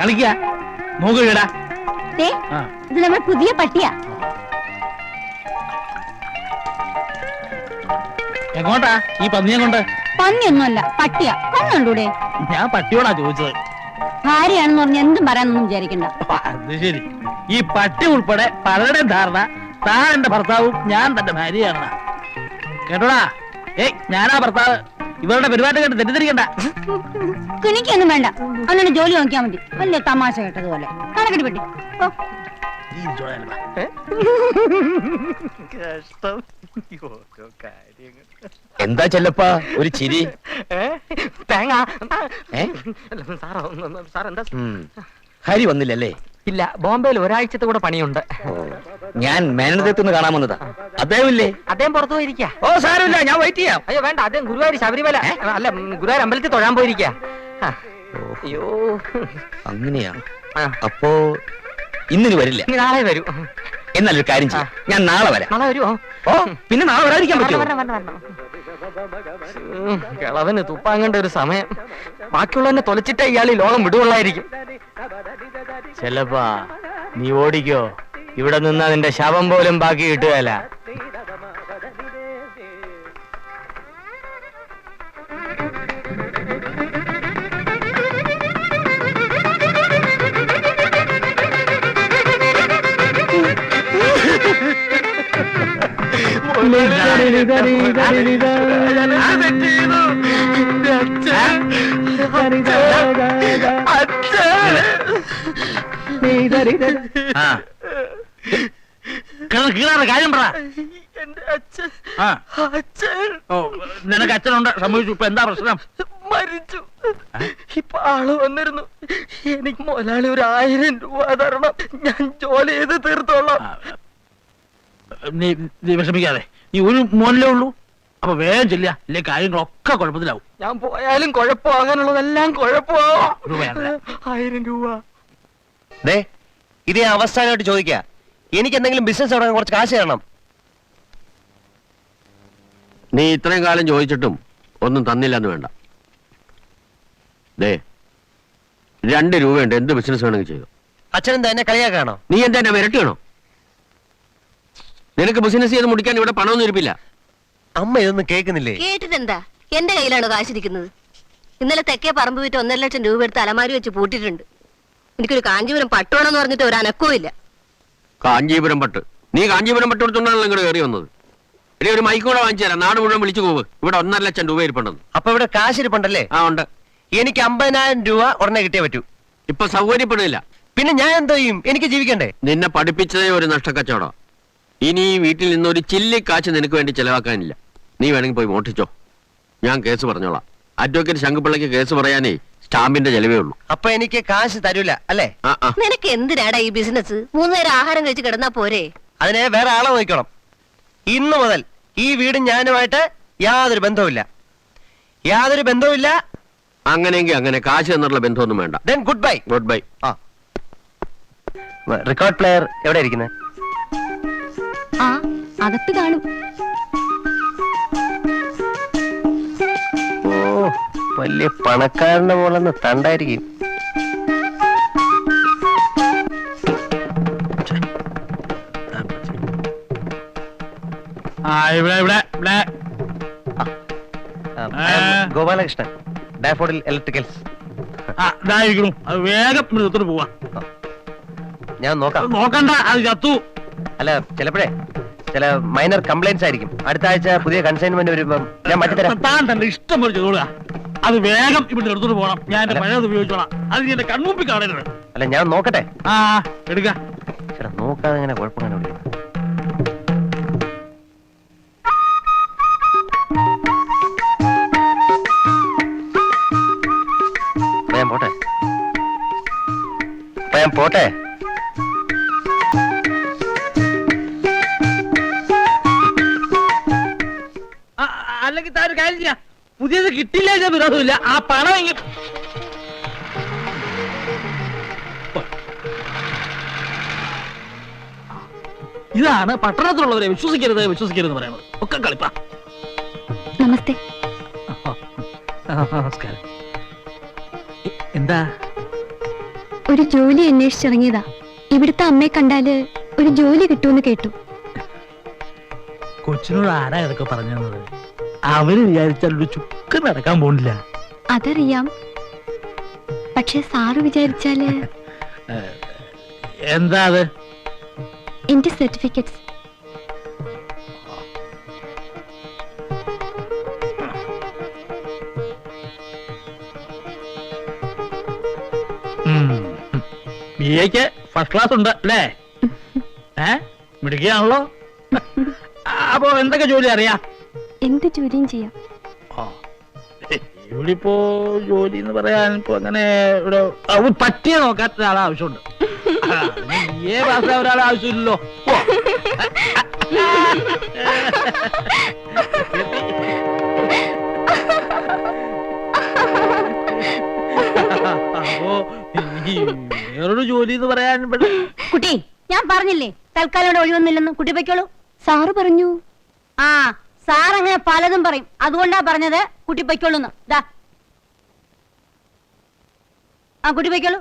കളിക്ക നോക്കുകടാ. ഇത് നമ്മുടെ പുതിയ പട്ടിയാ. എങ്ങോട്ടാ ഈ പന്നിയെ കൊണ്ട്? പന്നിയൊന്നുമല്ല, പട്ടിയാ. കണ്ണുണ്ടൂടെ? ഞാൻ പട്ടിയോടാ ചോദിച്ചത്. ഭാര്യയാണെന്ന് പറഞ്ഞ എന്തും പറയാനൊന്നും വിചാരിക്കണ്ട. അത് ശരി. ഈ പട്ടി ഉൾപ്പെടെ പലരുടെയും ധാരണ താൻ എന്റെ ഭർത്താവും ഞാൻ തന്റെ ഭാര്യയാണ്. കേട്ടോടാ, ഞാനാ ഭർത്താവ്. ഇവരുടെ പെരുമാറ്റം കേട്ട് തെറ്റിദ്ധരിക്കണ്ട. എനിക്കൊന്നും വേണ്ട, അവനെ ജോലി നോക്കിയാൽ മതി. വലിയ തമാശ കേട്ടതുപോലെ. കണക്കെട്ടി പറ്റി. എന്താ ചെല്ലപ്പാ ഒരു ചിരി? തേങ്ങ. ഹരി വന്നില്ലല്ലേ? ഇല്ല, ബോംബെയിൽ ഒരാഴ്ചത്തെ കൂടെ പണിയുണ്ട്. ഞാൻ മേനദത്തുനിന്ന് കാണാൻ വന്നതാ. അദ്ദേഹം ഇല്ലേ? അദ്ദേഹം പുറത്തു പോയിരിക്കാ. ഓ സാരമില്ല, ഞാൻ വെയിറ്റ് ചെയ്യാം. അയ്യോ വേണ്ട, അദ്ദേഹം ഗുരുവായൂർ ശബരിമല അല്ല ഗുരുവായൂർ അമ്പലത്തിൽ തൊഴാൻ പോയിരിക്കാ. അയ്യോ അങ്ങനെയാ. അപ്പോ ഇന്നിന് വരില്ല? നാളെ വരൂ. എന്നാലൊരു കാര്യം ചെയ്യാം, ഞാൻ നാളെ വരാം. നാളെ വരുമോ? ഓ പിന്നെ നാളെ വരാതിരിക്കാൻ പറ്റുമോ? കിളവന് തുപ്പാങ്ങേണ്ട ഒരു സമയം. ബാക്കിയുള്ളവനെ തൊലച്ചിട്ടേ ഇയാൾ ഈ ലോകം വിടുകൊള്ളായിരിക്കും. ചെല്ലപ്പാ നീ ഓടിക്കോ. ഇവിടെ നിന്നാ നിന്റെ ശവം പോലും ബാക്കി കിട്ടുകയല്ല. കാര്യം പറ. നിനക്ക് അച്ഛനുണ്ട്, സംഭവിച്ചു. ഇപ്പൊ എന്താ പ്രശ്നം? മരിച്ചു. ഇപ്പൊ ആള് വന്നിരുന്നു. എനിക്ക് മുതലാളി 1000 രൂപ തരണം. ഞാൻ ജോലി ചെയ്ത് തീർത്തോളാം. നീ വിഷമിക്കാതെ. നീ ഒരു മോനിലേ ഉള്ളൂ. അപ്പൊ വേഗം ചെല്ലുക, ഇല്ലേ കാര്യങ്ങളൊക്കെ കുഴപ്പത്തിലാവും. ഞാൻ പോയാലും കുഴപ്പമാകാനുള്ളതെല്ലാം കുഴപ്പമാവും. 1000 രൂപ. ഇതേ അവസാനമായിട്ട് ചോദിക്ക, എനിക്ക് എന്തെങ്കിലും ബിസിനസ് തുടങ്ങാൻ കുറച്ച് കാശ് തരണം. നീ ഇത്രയും കാലം ചോദിച്ചിട്ടും ഒന്നും തന്നില്ലെന്ന് വേണ്ട. 2 രൂപയുണ്ട്, എന്ത് ബിസിനസ് വേണമെങ്കിൽ ചെയ്തു. അച്ഛനെന്താ എന്നെ കളിയാക്കാണോ? നീ എന്താ എന്നെ വിരട്ടിയാണോ? നിനക്ക് ബിസിനസ് ചെയ്ത് മുടിക്കാൻ ഇവിടെ പണമൊന്നും ഇരിപ്പില്ല. അമ്മ ഇതൊന്നും കേൾക്കുന്നില്ലേ? കേട്ടിട്ടെന്താ? എന്റെ കയ്യിലാണ് കാശിരിക്കുന്നത്. ഇന്നലെ തെക്കേ പറമ്പ് വിറ്റ് 1.5 ലക്ഷം രൂപ എടുത്ത് അലമാരി വെച്ച് പൂട്ടിയിട്ടുണ്ട്. എനിക്കൊരു കാഞ്ചീപുരം പട്ടുവാണെന്ന് പറഞ്ഞിട്ട് ഒരു അനക്കവും ഇല്ല. കാഞ്ചീപുരം പട്ട്? നീ കാഞ്ചീപുരം പട്ട് കൊടുത്തോണ്ടാണല്ലോ ഇങ്ങോട്ട് കയറി വന്നത്. ഇനി ഒരു മൈക്കൂടെ വാങ്ങിച്ചു തരാം, നാട് മുഴുവൻ വിളിച്ചു പോവ്. ഇവിടെ 1.5 ലക്ഷം രൂപ ഇരിപ്പുണ്ടെന്ന്. അപ്പൊ ഇവിടെ കാശ് ഇരിപ്പുണ്ടല്ലേ? ആ ഉണ്ട്. എനിക്ക് 50,000 രൂപ ഉടനെ കിട്ടിയേ പറ്റൂ. ഇപ്പൊ സൗകര്യപ്പെടില്ല. പിന്നെ ഞാൻ എന്തോ ചെയ്യും? എനിക്ക് ജീവിക്കണ്ടേ? നിന്നെ പഠിപ്പിച്ചതേ ഒരു നഷ്ടക്കച്ചവടം. ഇനി ഈ വീട്ടിൽ നിന്ന് ഒരു ചില്ലി കാശ് നിനക്ക് വേണ്ടി ചെലവാക്കാനില്ല. നീ വേണമെങ്കിൽ പോയി മോഷ്ടിച്ചോ, ഞാൻ കേസ് പറഞ്ഞോളാം. അഡ്വക്കേറ്റ് ശങ്കുപിള്ളയ്ക്ക് കേസ് പറയാനേ സ്റ്റാമ്പിന്റെ ചെലവേ ഉള്ളൂ. അപ്പൊ എനിക്ക് കാശ് തരൂല അല്ലേ? നിനക്ക് എന്തിനാടാ ഈ ബിസിനസ്? 3 നേരം ആഹാരം കഴിച്ച് കിടന്നാ പോരെ? അതിനെ വേറെ ആളെ നോക്കണം. ഇന്നു മുതൽ ഈ വീട് ഞാനുമായിട്ട് യാതൊരു ബന്ധവുമില്ല. യാതൊരു ബന്ധവുമില്ല. അങ്ങനെയെങ്കിൽ അങ്ങനെ, കാശ് എന്നുള്ള ബന്ധമൊന്നും വേണ്ട. Then good bye. Good bye. Record player എവിടെ ഇരിക്കുന്നത്? ആ അകത്ത് കാണും. ഓ വലിയ പണക്കാരന്റെ പോലെന്ന് തണ്ടായിരിക്കും. Gopalakrishnan, Daffodil Electricals. വേഗം നിർത്തോട്ട് പോവാ. ഞാൻ നോക്കാം. നോക്കണ്ട, അത് ചത്തു. അല്ല, ചിലപ്പോഴേ ചില മൈനർ കംപ്ലൈന്റ്സ് ആയിരിക്കും. അടുത്ത ആഴ്ച പുതിയ കൺസൈൻമെന്റ് വരുമ്പം ഞാൻ മാറ്റിത്തരാം. താൻ തന്നെ ഇഷ്ടം പോലെ ചെയ്തോളുക. അത് വേഗം ഇവിടെ എടുത്തോട്ട് പോകണം. ഞാൻ എന്റെ പഴയത് ഉപയോഗിച്ചോളാം. അത് നീ എന്റെ കൺമുമ്പിൽ കാണരുത്. അല്ല, ഞാൻ നോക്കട്ടെ. ആ എടുക്ക. ചേട്ടാ നോക്കാതെ ഇങ്ങനെ കുഴപ്പമില്ല. ഞാൻ പോട്ടെ. ഞാൻ പോട്ടെ. അല്ലെങ്കിൽ താൻ ഒരു കാര്യം ചെയ്യാം, പുതിയത് കിട്ടില്ല വിരോധമില്ല. ആ പണം ഇതാണ് പട്ടണത്തിലുള്ളവരെ വിശ്വസിക്കരുത് വിശ്വസിക്കരുത് പറയുന്നത്. ഒക്കെ കളിപ്പാ. നമസ്തേ. നമസ്കാരം. എന്താ? ഒരു ജോലി അന്വേഷിച്ചിറങ്ങിയതാ. ഇവിടുത്തെ അമ്മയെ കണ്ടാല് ഒരു ജോലി കിട്ടുമെന്ന് കേട്ടു. കൊച്ചിനോട് ആരാ ഇതൊക്കെ പറഞ്ഞു തന്നത്? അവര് വിചാരിച്ചാൽ ഒരു ചുക്ക് നടക്കാൻ പോണില്ല. അതറിയാം, പക്ഷെ സാറ് വിചാരിച്ചാല്. എന്താ അത്? എന്റെ സർട്ടിഫിക്കറ്റ്സ്. BA-ക്ക് ഫസ്റ്റ് ക്ലാസ് ഉണ്ട് അല്ലേ? മിടുക്കിയാണല്ലോ. അപ്പൊ എന്തൊക്കെ ജോലി അറിയാം? എന്ത് ജോലിയും ചെയ്യാം. ഇവിടെ ഇപ്പോ ജോലി എന്ന് പറയാൻ ഇപ്പൊ അങ്ങനെ ഇവിടെ പറ്റിയ നോക്കാത്ത ഒരാളെ ആവശ്യമുണ്ട്. BA പാസ്സായ ഒരാളെ ആവശ്യമില്ലല്ലോ. അപ്പോ വേറൊരു ജോലി എന്ന് പറയാൻ കുട്ടി, ഞാൻ പറഞ്ഞില്ലേ തൽക്കാലം ഇവിടെ ഒഴിവൊന്നുമില്ലെന്ന്. കുട്ടി പൊയ്ക്കോളൂ. സാറ് പറഞ്ഞു. ആ, സാർ അങ്ങനെ പലതും പറയും, അതുകൊണ്ടാ പറഞ്ഞത് കുട്ടി പൊയ്ക്കോളൂന്ന്. ദാ ആ കുട്ടി പൊയ്ക്കോളൂ.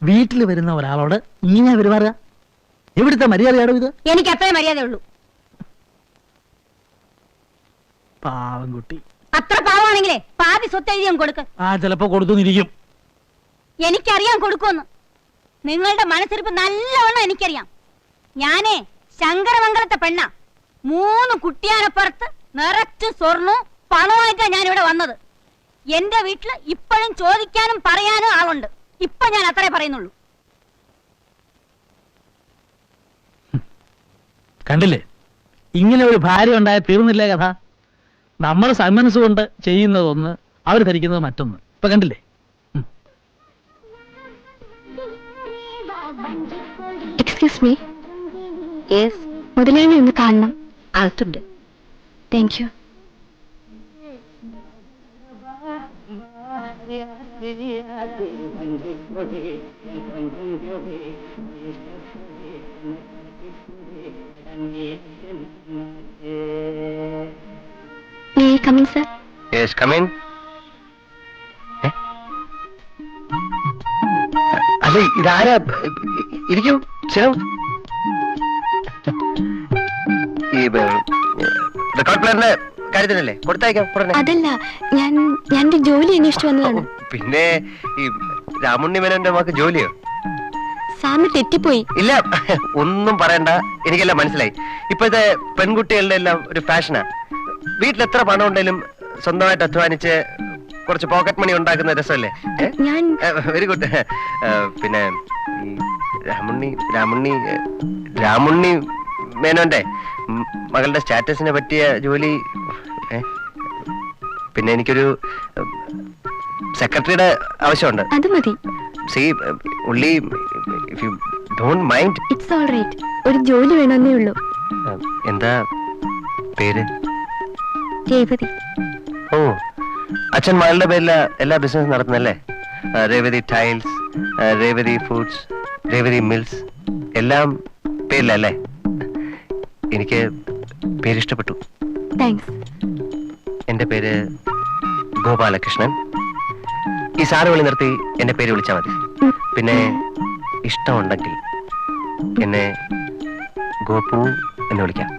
വീട്ടിൽ വരുന്ന ഒരാളോട് ഇങ്ങനെ പെരുമാറുക എവിടുത്തെ മര്യാദയാണോ ഇത്? എനിക്ക് അത്രേ മര്യാദയുള്ളൂ. പാവം കുട്ടി. അത്ര പാവമാണെങ്കിലേ പാതി സ്വത്ത് എഴുതി ഞാൻ കൊടുക്ക്. ചിലപ്പോ കൊടുത്തുന്നിരിക്കും. എനിക്കറിയാം കൊടുക്കുമെന്ന്. നിങ്ങളുടെ മനസ്സിരിപ്പ് നല്ലവണ്ണം എനിക്കറിയാം. ഞാനേ ശങ്കരമംഗലത്തെ പെണ്ണ. 3 കുട്ടിയാനപ്പുറത്ത് നിറച്ച് സ്വർണ്ണവും പണമായിട്ടാ ഞാൻ ഇവിടെ വന്നത്. എന്റെ വീട്ടില് ഇപ്പോഴും ചോദിക്കാനും പറയാനും ആളുണ്ട്. ഇപ്പൊ ഞാൻ അത്രേ പറയുന്നുള്ളൂ. കണ്ടില്ലേ, ഇങ്ങനെ ഒരു ഭാര്യ ഉണ്ടായ തീർന്നില്ലേ കഥ? നമ്മൾ സന്മനസ്സുകൊണ്ട് ചെയ്യുന്നതൊന്ന്, അവർ ധരിക്കുന്നത് മറ്റൊന്ന്. ഇപ്പൊ കണ്ടില്ലേ? Excuse me. മുതലാളി ഒന്ന് കാണണം. അകത്തുണ്ട്. Thank you. May I come in, sir? Yes, come in. അതെ, ഇതാരാ? ഇരിക്കൂ, ചിലവ്. ഈ റെക്കോർഡ് പ്ലെയറിന്റെ കാര്യത്തിനല്ലേ? കൊടുത്തയക്കാം ഉടനെ. അതല്ല, ഞാൻ ഒരു ജോലി അന്വേഷിച്ചു വന്നതാണ്. പിന്നെ ഈ രാമുണ്ണി മേനോന്റെ മക്ക് ജോലിയോ? സാറിന് തെറ്റിപ്പോയി. ഇല്ല, ഒന്നും പറയണ്ട, എനിക്കെല്ലാം മനസ്സിലായി. ഇപ്പോഴത്തെ പെൺകുട്ടികളുടെ എല്ലാം ഒരു ഫാഷനാ. വീട്ടിൽ എത്ര പണം ഉണ്ടെങ്കിലും സ്വന്തമായിട്ട് അധ്വാനിച്ച് കുറച്ച് പോക്കറ്റ് മണി ഉണ്ടാക്കുന്ന രസമല്ലേ? Very good. പിന്നെ ഈ രാമുണ്ണി മേനോന്റെ മകളുടെ സ്റ്റാറ്റസിനെ പറ്റിയ ജോലി. പിന്നെ എനിക്കൊരു സെക്രട്ടറിയുടെ ആവശ്യമുണ്ട്. അത് മതി. See, only if you don't mind. It's all right. ഒരു ജോലി വേണമെന്നേ ഉള്ളൂ. എന്താ പേര്? രേവതി. ഓ, അച്ഛൻ മകളുടെ പേരില എല്ലാ ബിസിനസ് നടത്തുന്നല്ലേ? Revathi tiles, Revathi foods, Revathi mills, എല്ലാം പേരിലല്ലേ? എനിക്ക് പേരിഷ്ടപ്പെട്ടു. താങ്ക്സ്. എന്റെ പേര് ഗോപാലകൃഷ്ണൻ. ഈ സാറ് വിളി നിർത്തി എന്റെ പേര് വിളിച്ചാൽ മതി. പിന്നെ ഇഷ്ടമുണ്ടെങ്കിൽ എന്നെ ഗോപു എന്ന് വിളിക്കാം.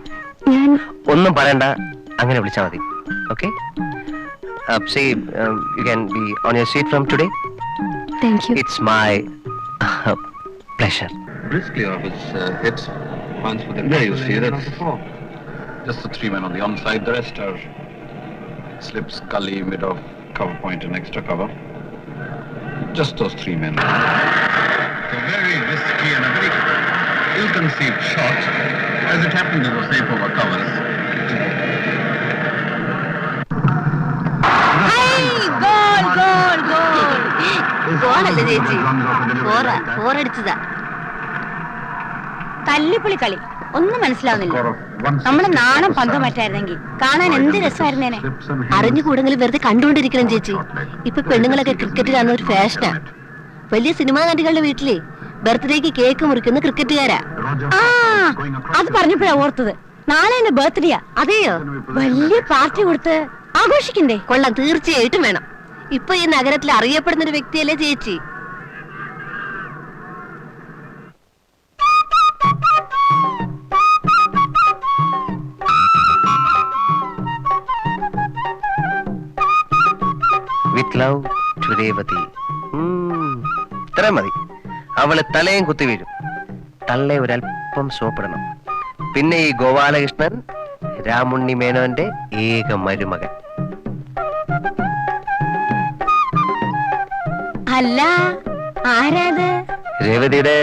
ഒന്നും പറയണ്ട, അങ്ങനെ വിളിച്ചാൽ മതി. Okay? See, you can be on your seat from today. Thank you. It's my pleasure. Briskly off its hits. Once with the there you see that's just the 3 men on the onside. The rest are slips, gully, mid of cover point and extra cover. Just those 3 men. So very risky and a very ill-conceived shot. As it happened, they were safe over covers. ഗോളല്ലേ ചേച്ചി? ഫോറടിച്ചതാ. തല്ലിപ്പൊളി കളി ഒന്നും മനസ്സിലാവുന്നില്ല. നമ്മളെ നാണം പന്തം പറ്റായിരുന്നെങ്കിൽ കാണാൻ എന്ത് രസമായിരുന്നേനെ. അറിഞ്ഞുകൂടെങ്കിലും വെറുതെ കണ്ടുകൊണ്ടിരിക്കണം ചേച്ചി. ഇപ്പൊ പെണ്ണുങ്ങളൊക്കെ ക്രിക്കറ്റ് കാണുന്ന ഒരു ഫാഷനാ. വലിയ സിനിമാ നടികളുടെ വീട്ടിലെ ബർത്ത്ഡേക്ക് കേക്ക് മുറിക്കുന്ന ക്രിക്കറ്റുകാരാ. ആ, അത് പറഞ്ഞപ്പോഴാ ഓർത്തത്. നാളെ എന്റെ ബർത്ത്ഡേയാ. അതെയോ? വലിയ പാർട്ടി കൊടുത്ത് ആ ആഘോഷിക്കണ്ടേ? കൊള്ളാം, തീർച്ചയായിട്ടും വേണം. ഇപ്പൊ ഈ നഗരത്തിൽ അറിയപ്പെടുന്ന ഒരു വ്യക്തിയല്ലേ ചേച്ചി? With love to Revathi. ഇത്രയും മതി. അവള് തലയും കുത്തി വീഴും. തള്ളെ ഒരല്പം സോപ്പിടണം. പിന്നെ ഈ ഗോപാലകൃഷ്ണൻ രാമുണ്ണി മേനോന്റെ ഏക മരുമകൻ. അല്ല, ആരാത്? രേവതിയുടെ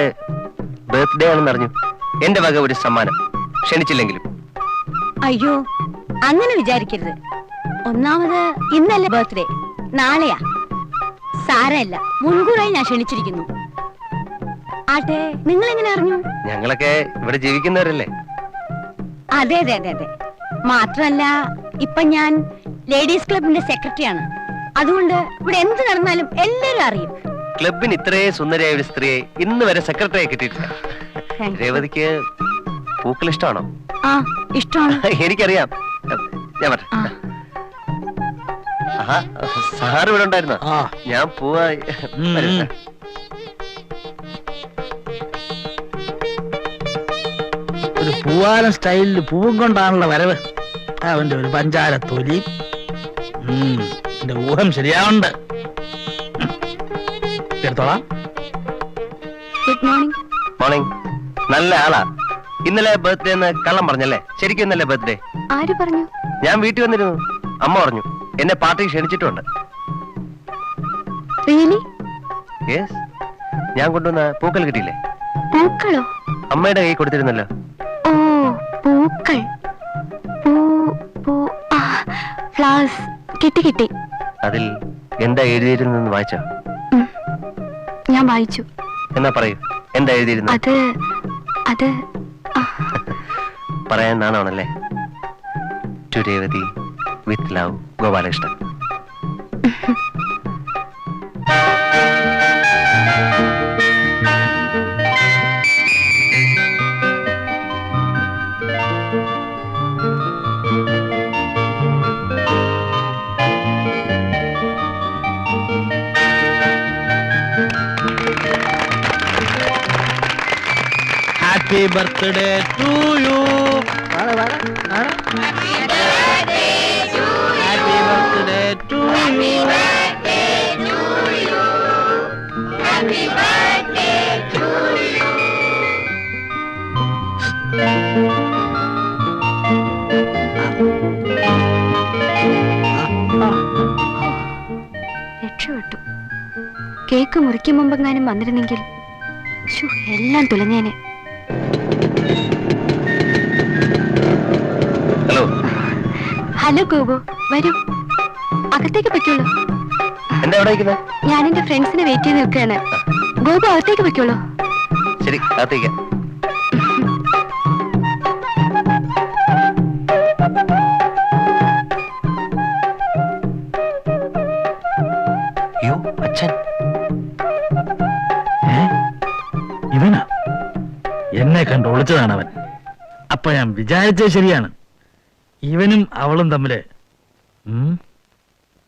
ബർത്ത്ഡേ ആണെന്ന് അറിഞ്ഞു. എന്റെ വക ഒരു സമ്മാനം, ക്ഷണിച്ചില്ലെങ്കിലും. അയ്യോ, അങ്ങനെ വിചാരിക്കരുത്. ഒന്നാമത് ഇന്നല്ലേ ബർത്ത്ഡേ, നാളെയാ. സാരല്ല, മുൻകൂറായി ഞാൻ ക്ഷണിച്ചിരിക്കുന്നു. ആട്ടെ, നിങ്ങൾ എങ്ങനെ അറിഞ്ഞു? ഞങ്ങളൊക്കെ ഇവിടെ ജീവിക്കുന്നവരല്ലേ. അതെ അതെ അതെ അതെ. മാത്രല്ല, ഇപ്പൊ ഞാൻ ലേഡീസ് ക്ലബിന്റെ സെക്രട്ടറിയാണ്. അതുകൊണ്ട് ഇവിടെ എന്ത് നടന്നാലും എല്ലാരും അറിയും. ക്ലബിന് ഇത്രയും സുന്ദരിയായ ഒരു സ്ത്രീയെ ഇന്ന് വരെ സെക്രട്ടറിയായി കിട്ടിയിട്ടില്ല. രേവതിക്ക് പൂക്കൾ ഇഷ്ടമാണോ? ആ, ഇഷ്ടമാണ്. എനിക്കറിയാം. ഞാൻ പറ. ആ. ആഹാ, സാറ് ഇവിടെ ഉണ്ടായിരുന്നോ? ആ. ഞാൻ പോവാ. വരൂ. ഒരു പൂവാലൻ സ്റ്റൈലിൽ പൂവും കൊണ്ടാണല്ലോ വരവ്. അവന്റെ ഒരു പഞ്ചാര തൊലി. എന്റെ ഊഹം ശരിയാവുണ്ട്. എടുത്തോളാം. Good morning. മോർണിംഗ്. നല്ല ആളാ. ഇന്നലെ ബർത്ത്ഡേ എന്ന് കള്ളം പറഞ്ഞല്ലേ? ശരിക്കും ഇന്നലെ ബർത്ത്ഡേ. ആര് പറഞ്ഞു? ഞാൻ വീട്ടിൽ വന്നിരുന്നു. അമ്മ പറഞ്ഞു എന്നെ പാർട്ടിക്ക് ക്ഷണിച്ചിട്ടുണ്ട്. റിയലി? യെസ്. ഞാൻ കൊണ്ടുവന്ന പൂക്കൾ കിട്ടിയില്ലേ? പൂക്കളോ? അമ്മയുടെ കൈ കൊടുത്തിരുന്നല്ലോ. ഓ, പൂക്കൾ. ഫ്ലവേഴ്സ്. കിട്ടി കിട്ടി. അതിൽ എന്താ എഴുതിയിരുന്നെന്ന് വായിച്ചോ? ഞാൻ വായിച്ചു. എന്നാ പറയൂ, എന്താ എഴുതിയിരുന്നത്? അത് പറയാൻ നാണാണല്ലേ? To Revathi with love, Gopalakrishnan. Happy birthday to you. Happy birthday to you. രക്ഷപ്പെട്ടു. കേക്ക് മുറിക്കും മുമ്പെങ്ങാനും വന്നിരുന്നെങ്കിൽ എല്ലാം തുലഞ്ഞേനെ. ഹലോ. ഹലോ ഗോപു, വരൂ, അകത്തേക്ക് പറ്റുള്ളൂ. എന്താ എവിടെ ഇരിക്കുന്നത്? ഞാൻ എന്റെ ഫ്രണ്ട്സിനെ വെയിറ്റ് ചെയ്ത് നിൽക്കുകയാണ്. ഗോപു, അകത്തേക്ക് പറ്റുള്ളൂ. ശരി, അകത്തേക്ക്. അയ്യോ, അച്ഛൻ. ഇവനാ? എന്നെ കണ്ട് ഒളിച്ചതാണ് അവൻ. അപ്പൊ ഞാൻ വിചാരിച്ചത് ശരിയാണ്. ഇവനും അവളും തമ്മില്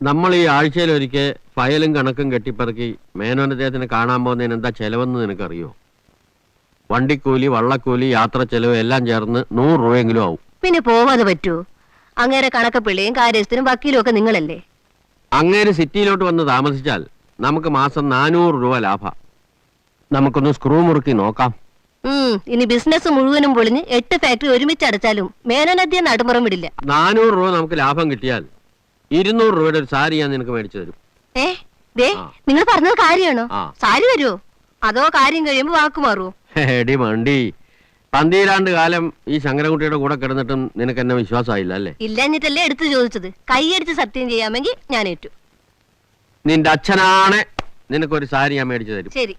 നമ്മൾ ഈ ആഴ്ചയിലൊരിക്കൽ ഫയലും കണക്കും കെട്ടിപ്പറക്കി മേനോൻ അദ്ദേഹത്തിന് കാണാൻ പോകുന്നതിന് എന്താ ചെലവെന്ന് നിനക്കറിയോ? വണ്ടിക്കൂലി, വള്ളക്കൂലി, യാത്ര ചെലവ് എല്ലാം ചേർന്ന് 100 രൂപയെങ്കിലും ആവും. പിന്നെ പോവാതെ പറ്റൂ? അങ്ങേരെ കണക്കപ്പിള്ളിയും കാര്യസ്ഥനും വക്കീലും ഒക്കെ നിങ്ങളല്ലേ? അങ്ങേര് സിറ്റിയിലോട്ട് വന്ന് താമസിച്ചാൽ നമുക്ക് മാസം 400 രൂപ ലാഭം. നമുക്കൊന്ന് സ്ക്രൂ മുറുക്കി നോക്കാം. ഇനി ബിസിനസ് മുഴുവനും പൊളിഞ്ഞ് 8 ഫാക്ടറി ഒരുമിച്ച് അടച്ചാലും മേനോനദ്യം നടുമുറം വിടില്ല. 400 രൂപ നമുക്ക് ലാഭം കിട്ടിയാൽ 200 രൂപയുടെ ഒരു സാരി ഞാൻ നിനക്ക് മേടിച്ചു തരും. നിങ്ങൾ പറഞ്ഞത് കാര്യമാണോ? ആ. സാരി വരുമോ അതോ കാര്യം കഴിയുമ്പോ വാക്ക് മാറുമോ? എടി മണ്ടി, 12 കാലം ഈ ശങ്കരൻകുട്ടിയുടെ കൂടെ കിടന്നിട്ടും നിനക്ക് എന്നെ വിശ്വാസമായില്ല അല്ലേ? ഇല്ലഞ്ഞിട്ടല്ലേ എടുത്തു ചോദിച്ചത്. കൈയടിച്ച് സത്യം ചെയ്യാമെങ്കിൽ ഞാൻ ഏറ്റു. നിന്റെ അച്ഛനാണ് നിനക്കൊരു സാരി ഞാൻ മേടിച്ചു തരും. ശരി.